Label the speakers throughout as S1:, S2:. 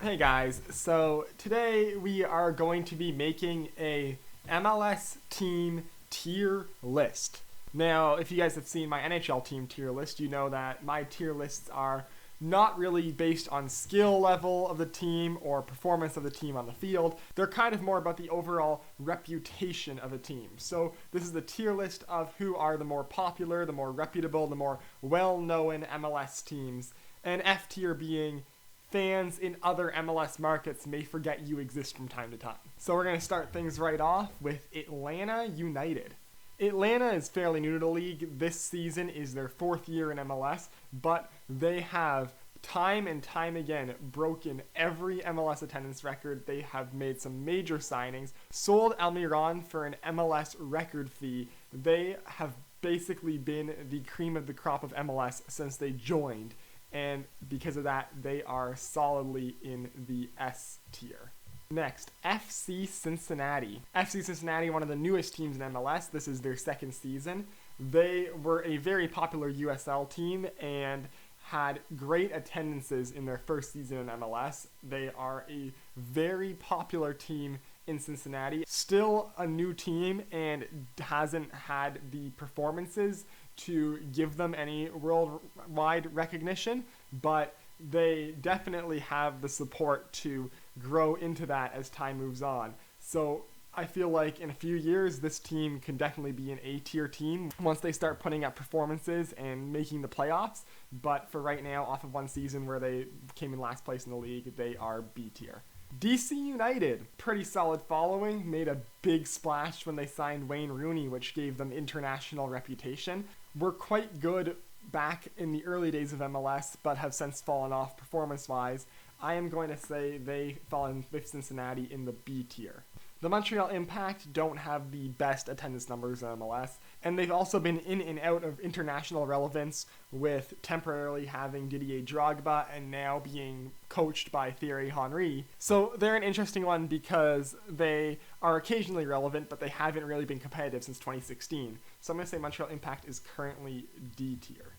S1: Hey guys, so today we are going to be making a MLS team tier list. Now, if you guys have seen my NHL team tier list, you know that my tier lists are not really based on skill level of the team or performance of the team on the field. They're kind of more about the overall reputation of a team. So this is the tier list of who are the more popular, the more reputable, the more well-known MLS teams, and F tier being fans in other MLS markets may forget you exist from time to time. So we're going to start things right off with Atlanta United. Atlanta is fairly new to the league. This season is their fourth year in MLS, but they have time and time again broken every MLS attendance record. They have made some major signings, sold Almiron for an MLS record fee. They have basically been the cream of the crop of MLS since they joined. And because of that, they are solidly in the S tier. Next, FC Cincinnati. FC Cincinnati, one of the newest teams in MLS. This is their second season. They were a very popular USL team and had great attendances in their first season in MLS. They are a very popular team in Cincinnati. Still a new team and hasn't had the performances to give them any worldwide recognition, but they definitely have the support to grow into that as time moves on. So I feel like in a few years, this team can definitely be an A-tier team once they start putting up performances and making the playoffs. But for right now, off of one season where they came in last place in the league, they are B-tier. DC United, pretty solid following, made a big splash when they signed Wayne Rooney, which gave them international reputation. Were quite good back in the early days of MLS, but have since fallen off performance-wise. I am going to say they fall in with Cincinnati in the B tier. The Montreal Impact don't have the best attendance numbers in MLS, and they've also been in and out of international relevance, with temporarily having Didier Drogba and now being coached by Thierry Henry. So they're an interesting one because they are occasionally relevant, but they haven't really been competitive since 2016. So I'm going to say Montreal Impact is currently D tier.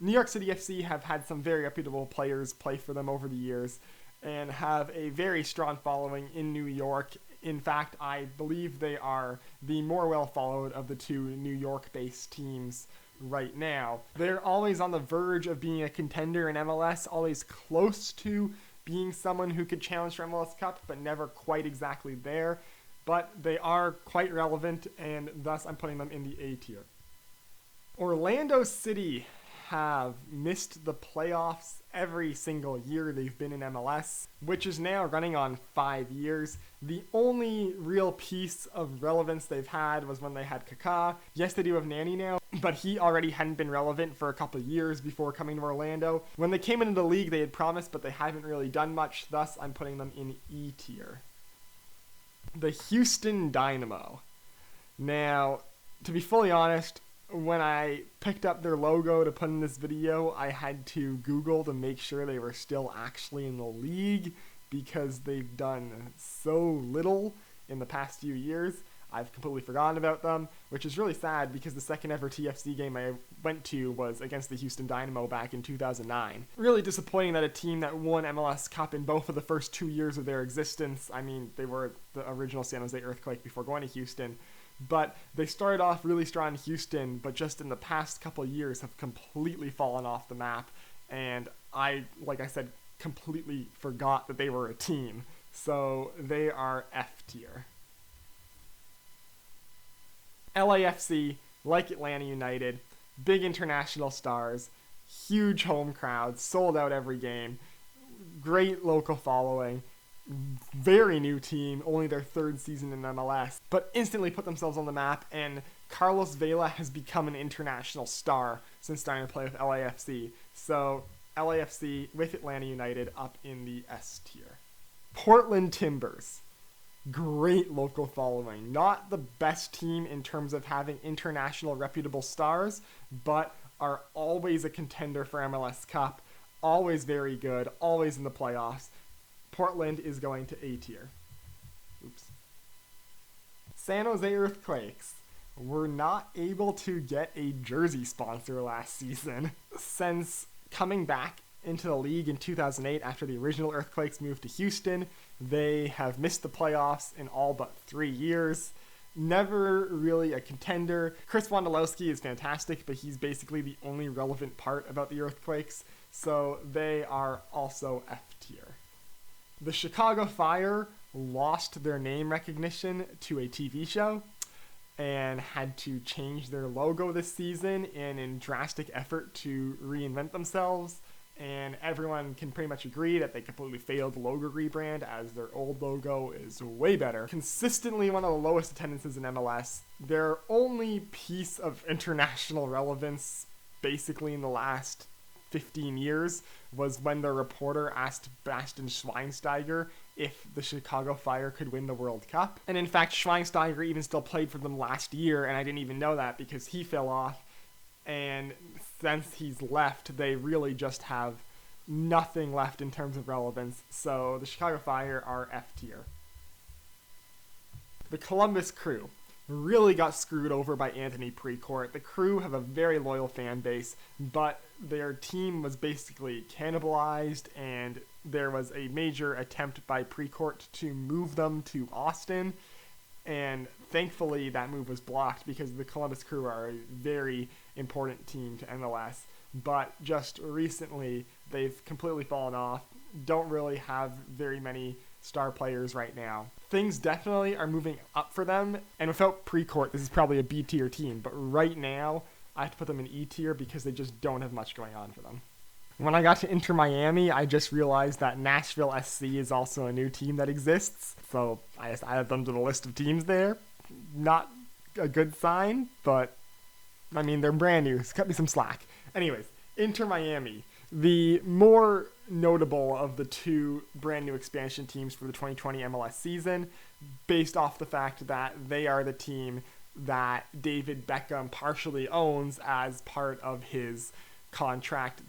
S1: New York City FC have had some very reputable players play for them over the years and have a very strong following in New York. In fact, I believe they are the more well-followed of the two New York-based teams right now. They're always on the verge of being a contender in MLS, always close to being someone who could challenge for MLS Cup, but never quite exactly there. But they are quite relevant, and thus I'm putting them in the A tier. Orlando City have missed the playoffs every single year they've been in MLS, which is now running on 5 years. The only real piece of relevance they've had was when they had Kaká. Yes, they do have Nani now, but he already hadn't been relevant for a couple of years before coming to Orlando. When they came into the league, they had promised, but they haven't really done much, thus I'm putting them in E tier. The Houston Dynamo. Now, to be fully honest, when I picked up their logo to put in this video, I had to Google to make sure they were still actually in the league because they've done so little in the past few years. I've completely forgotten about them, which is really sad because the second ever TFC game I went to was against the Houston Dynamo back in 2009. Really disappointing that a team that won MLS Cup in both of the first 2 years of their existence, I mean, they were the original San Jose Earthquake before going to Houston, but they started off really strong in Houston, but just in the past couple of years have completely fallen off the map. And I, like I said, completely forgot that they were a team. So they are F tier. LAFC, like Atlanta United, big international stars, huge home crowds, sold out every game, great local following. Very new team, only their third season in MLS, but instantly put themselves on the map, and Carlos Vela has become an international star since starting to play with LAFC. So LAFC with Atlanta United up in the S tier. Portland Timbers. Great local following. Not the best team in terms of having international reputable stars, but are always a contender for MLS Cup. Always very good, always in the playoffs. Portland is going to A tier. Oops. San Jose Earthquakes were not able to get a jersey sponsor last season. Since coming back into the league in 2008 after the original Earthquakes moved to Houston. They have missed the playoffs in all but 3 years. Never really a contender. Chris Wondolowski is fantastic, but he's basically the only relevant part about the Earthquakes, so they are also F tier. The Chicago Fire lost their name recognition to a TV show and had to change their logo this season in a drastic effort to reinvent themselves. And everyone can pretty much agree that they completely failed the logo rebrand, as their old logo is way better. Consistently one of the lowest attendances in MLS. Their only piece of international relevance, basically in the last 15 years, was when the reporter asked Bastian Schweinsteiger if the Chicago Fire could win the World Cup. And in fact, Schweinsteiger even still played for them last year, and I didn't even know that because he fell off. And since he's left, they really just have nothing left in terms of relevance. So the Chicago Fire are F tier. The Columbus Crew really got screwed over by Anthony Precourt. The Crew have a very loyal fan base, but their team was basically cannibalized, and there was a major attempt by Precourt to move them to Austin. And thankfully that move was blocked because the Columbus Crew are a very important team to MLS. But just recently they've completely fallen off. Don't really have very many star players right now. Things definitely are moving up for them. And without Precourt, this is probably a B tier team. But right now I have to put them in E tier because they just don't have much going on for them. When I got to Inter Miami, I just realized that Nashville SC is also a new team that exists. So I just added them to the list of teams there. Not a good sign, but I mean, they're brand new, so cut me some slack. Anyways, Inter Miami, the more notable of the two brand new expansion teams for the 2020 MLS season, based off the fact that they are the team that David Beckham partially owns as part of his contract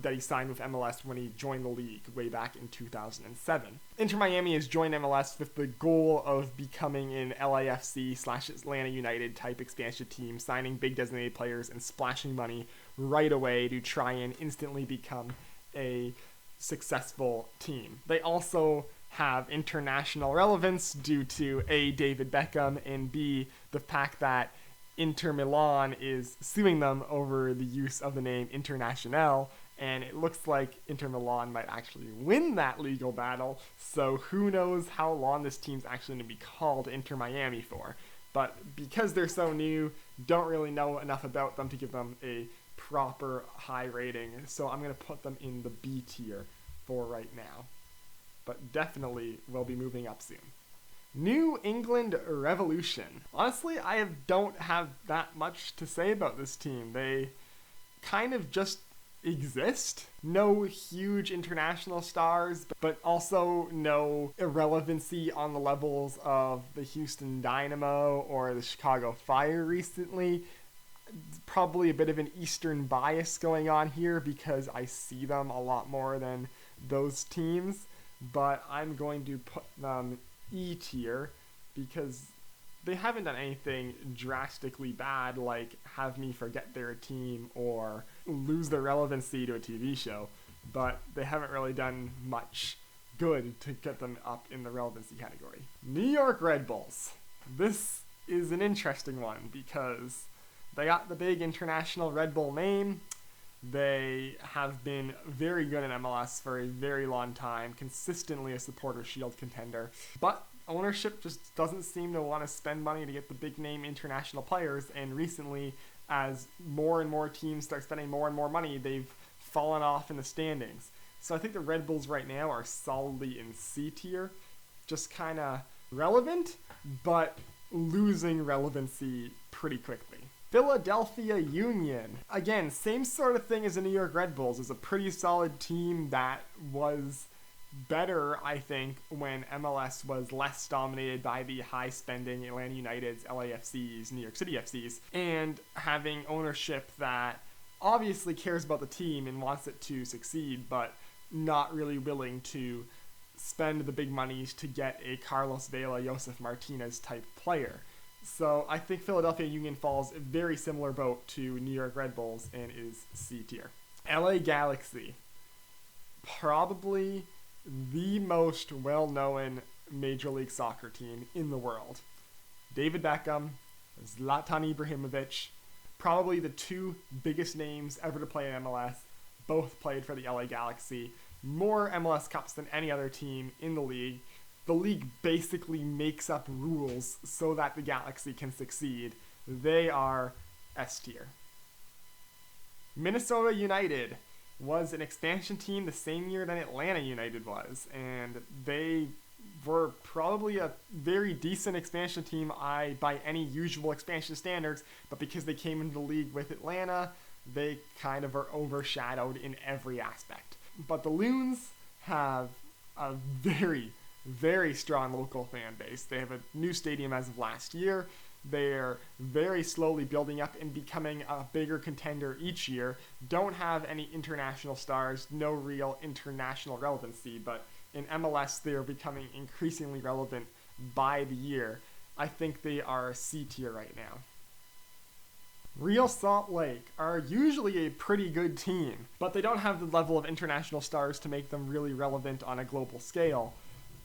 S1: that he signed with MLS when he joined the league way back in 2007. Inter Miami has joined MLS with the goal of becoming an LAFC/Atlanta United type expansion team, signing big designated players and splashing money right away to try and instantly become a successful team. They also have international relevance due to A, David Beckham, and B, the fact that Inter Milan is suing them over the use of the name International, and it looks like Inter Milan might actually win that legal battle, so who knows how long this team's actually going to be called Inter Miami for. But because they're so new, don't really know enough about them to give them a proper high rating, so I'm going to put them in the B tier for right now. But definitely will be moving up soon. New England Revolution. Honestly, I don't have that much to say about this team. They kind of just exist. No huge international stars, but also no irrelevancy on the levels of the Houston Dynamo or the Chicago Fire recently. Probably a bit of an Eastern bias going on here because I see them a lot more than those teams, but I'm going to put them E tier because they haven't done anything drastically bad like have me forget they're a team or lose their relevancy to a TV show, but they haven't really done much good to get them up in the relevancy category. New York Red Bulls. This is an interesting one because they got the big international Red Bull name. They have been very good in MLS for a very long time, consistently a Supporter Shield contender. But ownership just doesn't seem to want to spend money to get the big name international players, and recently, as more and more teams start spending more and more money, they've fallen off in the standings. So I think the Red Bulls right now are solidly in C tier, just kind of relevant, but losing relevancy pretty quickly. Philadelphia Union. Again, same sort of thing as the New York Red Bulls. Is a pretty solid team that was better, I think, when MLS was less dominated by the high-spending Atlanta Uniteds, LAFCs, New York City FCs, and having ownership that obviously cares about the team and wants it to succeed, but not really willing to spend the big monies to get a Carlos Vela, Josef Martinez type player. So I think Philadelphia Union falls a very similar boat to New York Red Bulls and is C tier. LA Galaxy. probably the most well-known Major League Soccer team in the world. David Beckham, Zlatan Ibrahimovic, probably the two biggest names ever to play in MLS, both played for the LA Galaxy. More MLS Cups than any other team in the league. The league basically makes up rules so that the Galaxy can succeed. They are S tier. Minnesota United was an expansion team the same year that Atlanta United was, and they were probably a very decent expansion team by any usual expansion standards, but because they came into the league with Atlanta, they kind of are overshadowed in every aspect. But the Loons have a very, very strong local fan base. They have a new stadium as of last year. They're very slowly building up and becoming a bigger contender each year. Don't have any international stars, no real international relevancy, but in MLS they are becoming increasingly relevant by the year. I think they are C tier right now. Real Salt Lake are usually a pretty good team, but they don't have the level of international stars to make them really relevant on a global scale.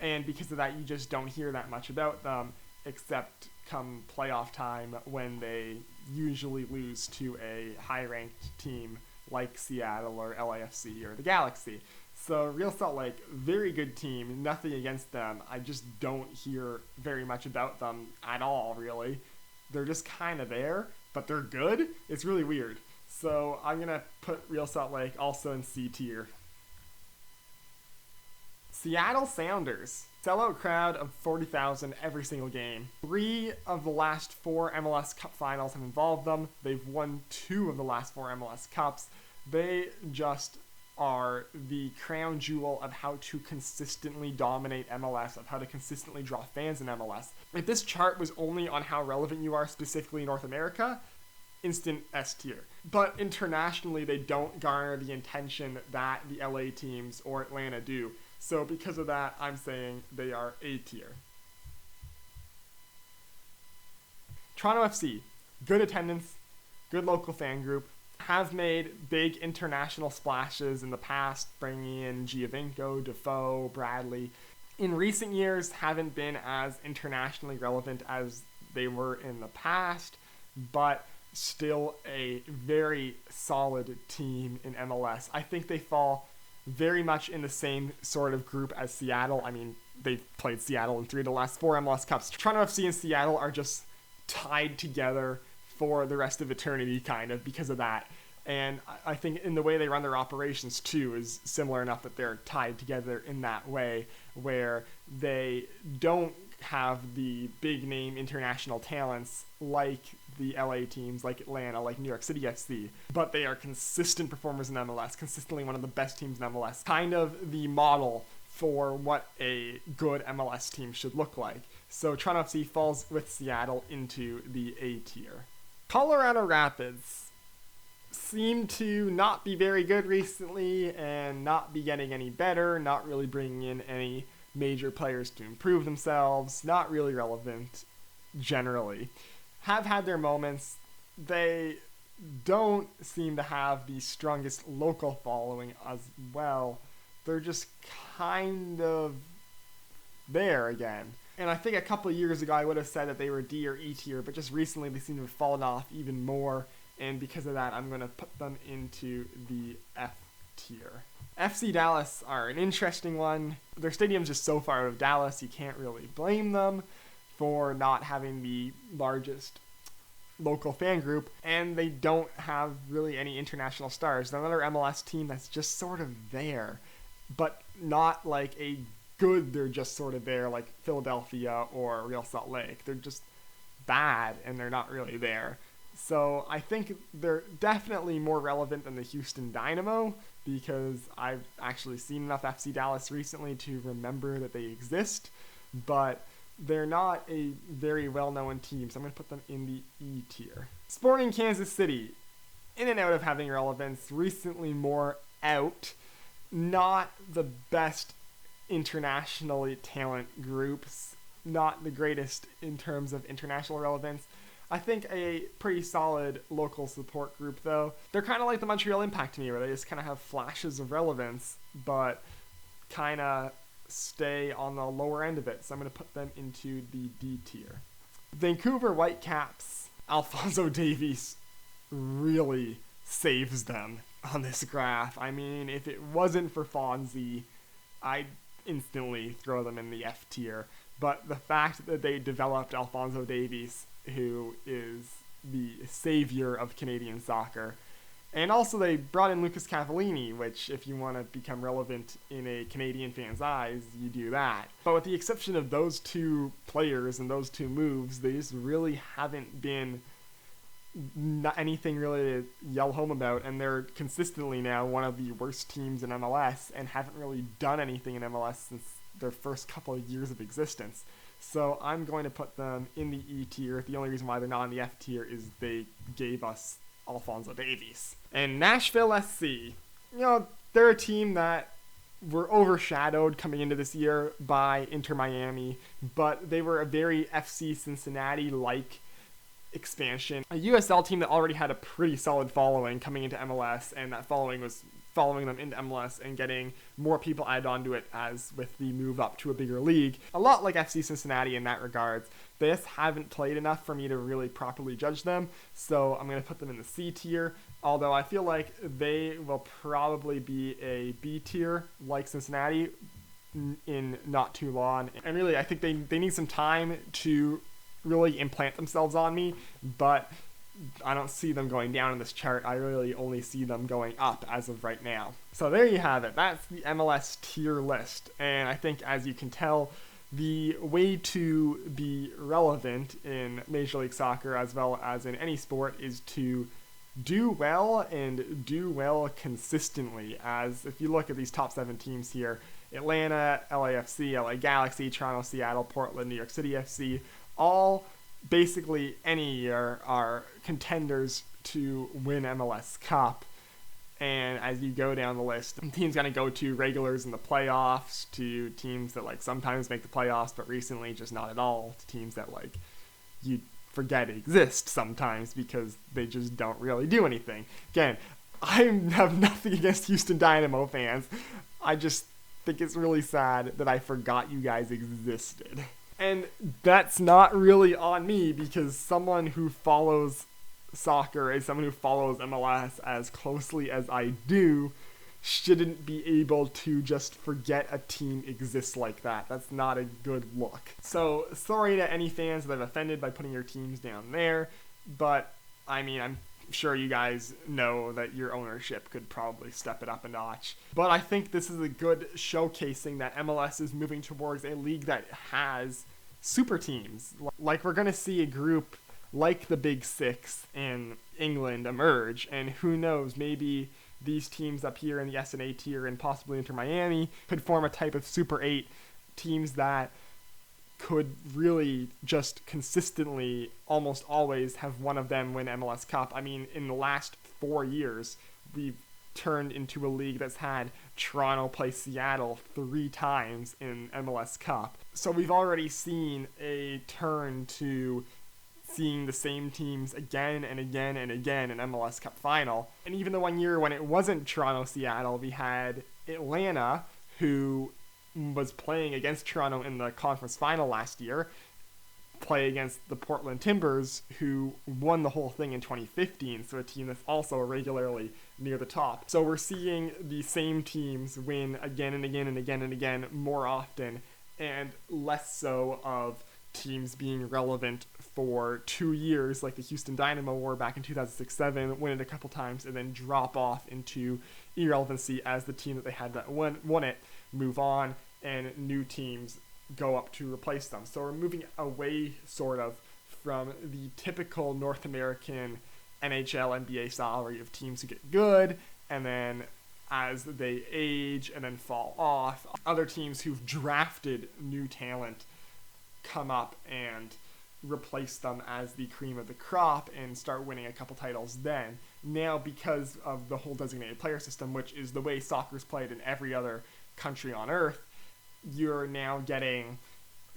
S1: And because of that, you just don't hear that much about them, except come playoff time when they usually lose to a high-ranked team like Seattle or LAFC or the Galaxy. So Real Salt Lake, very good team, nothing against them. I just don't hear very much about them at all, really. They're just kind of there, but they're good. It's really weird. So I'm going to put Real Salt Lake also in C tier. Seattle Sounders. Sellout crowd of 40,000 every single game. 3 of the last 4 MLS Cup finals have involved them. They've won 2 of the last 4 MLS Cups. They just are the crown jewel of how to consistently dominate MLS, of how to consistently draw fans in MLS. If this chart was only on how relevant you are specifically in North America, instant S tier. But internationally, they don't garner the attention that the LA teams or Atlanta do. So because of that, I'm saying they are A tier. Toronto FC, good attendance, good local fan group, have made big international splashes in the past, bringing in Giovinco, Defoe, Bradley. In recent years, haven't been as internationally relevant as they were in the past, but still a very solid team in MLS. I think they fall very much in the same sort of group as Seattle. I mean, they've played Seattle in 3 of the last 4 MLS Cups. Toronto FC and Seattle are just tied together for the rest of eternity, kind of, because of that. And I think in the way they run their operations, too, is similar enough that they're tied together in that way, where they don't have the big-name international talents like the LA teams, like Atlanta, like New York City FC, but they are consistent performers in MLS, consistently one of the best teams in MLS, kind of the model for what a good MLS team should look like. So Toronto FC falls with Seattle into the A tier. Colorado Rapids seem to not be very good recently and not be getting any better, not really bringing in any major players to improve themselves, not really relevant generally. Have had their moments. They don't seem to have the strongest local following as well. They're just kind of there again. And I think a couple of years ago I would have said that they were D or E tier, but just recently they seem to have fallen off even more, and because of that I'm going to put them into the F tier. FC Dallas are an interesting one. Their stadium's just so far out of Dallas, you can't really blame them for not having the largest local fan group, and they don't have really any international stars. They're another MLS team that's just sort of there, but not like a good, they're just sort of there like Philadelphia or Real Salt Lake. They're just bad and they're not really there. So I think they're definitely more relevant than the Houston Dynamo, because I've actually seen enough FC Dallas recently to remember that they exist, but they're not a very well-known team, so I'm going to put them in the E tier. Sporting Kansas City, in and out of having relevance, recently more out, not the best internationally talent groups, not the greatest in terms of international relevance. I think a pretty solid local support group, though. They're kind of like the Montreal Impact to me, where they just kind of have flashes of relevance, but kind of stay on the lower end of it. So I'm going to put them into the D tier. Vancouver Whitecaps, Alphonso Davies really saves them on this graph. I mean, if it wasn't for Fonzie, I'd instantly throw them in the F tier. But the fact that they developed Alphonso Davies, who is the savior of Canadian soccer, and also they brought in Lucas Cavallini, which if you want to become relevant in a Canadian fan's eyes, you do that. But with the exception of those two players and those two moves, they just really haven't been not anything really to yell home about, and they're consistently now one of the worst teams in MLS and haven't really done anything in MLS since their first couple of years of existence. So I'm going to put them in the E tier. The only reason why they're not in the F tier is they gave us Alphonso Davies. And Nashville SC, they're a team that were overshadowed coming into this year by Inter Miami, but they were a very FC Cincinnati-like expansion. A USL team that already had a pretty solid following coming into MLS, and that following was following them into MLS and getting more people added onto it as with the move up to a bigger league. A lot like FC Cincinnati in that regard. They just haven't played enough for me to really properly judge them, so I'm going to put them in the C tier, although I feel like they will probably be a B tier like Cincinnati in not too long. And really, I think they need some time to really implant themselves on me, but I don't see them going down in this chart. I really only see them going up as of right now. So there you have it. That's the MLS tier list. And I think, as you can tell, the way to be relevant in Major League Soccer as well as in any sport is to do well and do well consistently. As if you look at these top 7 teams here, Atlanta, LAFC, LA Galaxy, Toronto, Seattle, Portland, New York City FC, all basically any year are contenders to win MLS Cup. And as you go down the list, teams going to go to regulars in the playoffs, to teams that sometimes make the playoffs but recently just not at all, to teams that you forget exist sometimes because they just don't really do anything. Again, I have nothing against Houston Dynamo fans. I just think it's really sad that I forgot you guys existed. And that's not really on me, because someone who follows soccer, as someone who follows MLS as closely as I do, shouldn't be able to just forget a team exists like that. That's not a good look. So sorry to any fans that I've offended by putting your teams down there, but I mean, I'm sure you guys know that your ownership could probably step it up a notch. But I think this is a good showcasing that MLS is moving towards a league that has super teams. Like, we're going to see a group like the Big Six in England emerge, and who knows, maybe these teams up here in the S and A tier and possibly Inter Miami could form a type of Super 8 teams that could really just consistently, almost always, have one of them win MLS Cup. I mean, in the last 4 years, we've turned into a league that's had Toronto play Seattle 3 times in MLS Cup. So we've already seen a turn to seeing the same teams again and again and again in MLS Cup final. And even the one year when it wasn't Toronto-Seattle, we had Atlanta, who was playing against Toronto in the conference final last year, play against the Portland Timbers, who won the whole thing in 2015, so a team that's also regularly near the top. So we're seeing the same teams win again and again and again and again more often, and less so of teams being relevant for 2 years, like the Houston Dynamo were back in 2006-07, win it a couple times, and then drop off into irrelevancy as the team that they had that won it move on, and new teams go up to replace them. So we're moving away, sort of, from the typical North American NHL, NBA style, where you have teams who get good, and then as they age and then fall off, other teams who've drafted new talent come up and replace them as the cream of the crop and start winning a couple titles then. Now, because of the whole designated player system, which is the way soccer's played in every other country on earth, you're now getting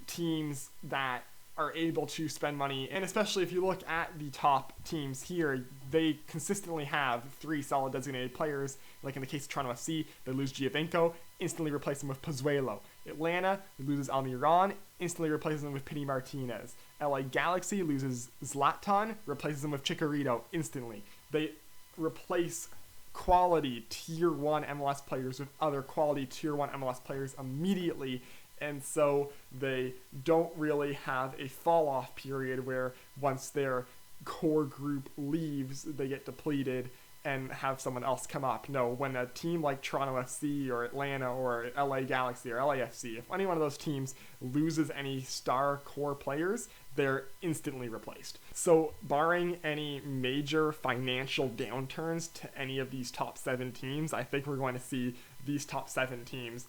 S1: teams that are able to spend money. And especially if you look at the top teams here, they consistently have 3 solid designated players. Like in the case of Toronto FC, they lose Giovinco, instantly replace him with Pozuelo. Atlanta loses Almiron, instantly replaces him with Pity Martinez. LA Galaxy loses Zlatan, replaces him with Chicharito instantly. They replace quality tier 1 MLS players with other quality tier 1 MLS players immediately, and so they don't really have a fall off period where once their core group leaves, they get depleted and have someone else come up. No, when a team like Toronto FC or Atlanta or LA Galaxy or LAFC, if any one of those teams loses any star core players, they're instantly replaced. So barring any major financial downturns to any of these top 7 teams, I think we're going to see these top 7 teams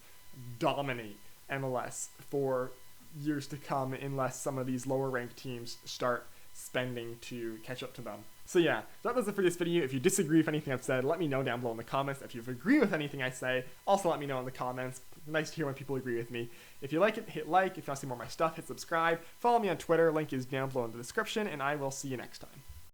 S1: dominate MLS for years to come unless some of these lower ranked teams start spending to catch up to them. So yeah, that was it for this video. If you disagree with anything I've said, let me know down below in the comments. If you agree with anything I say, also let me know in the comments. Nice to hear when people agree with me. If you like it, hit like. If you want to see more of my stuff, hit subscribe. Follow me on Twitter, link is down below in the description, and I will see you next time.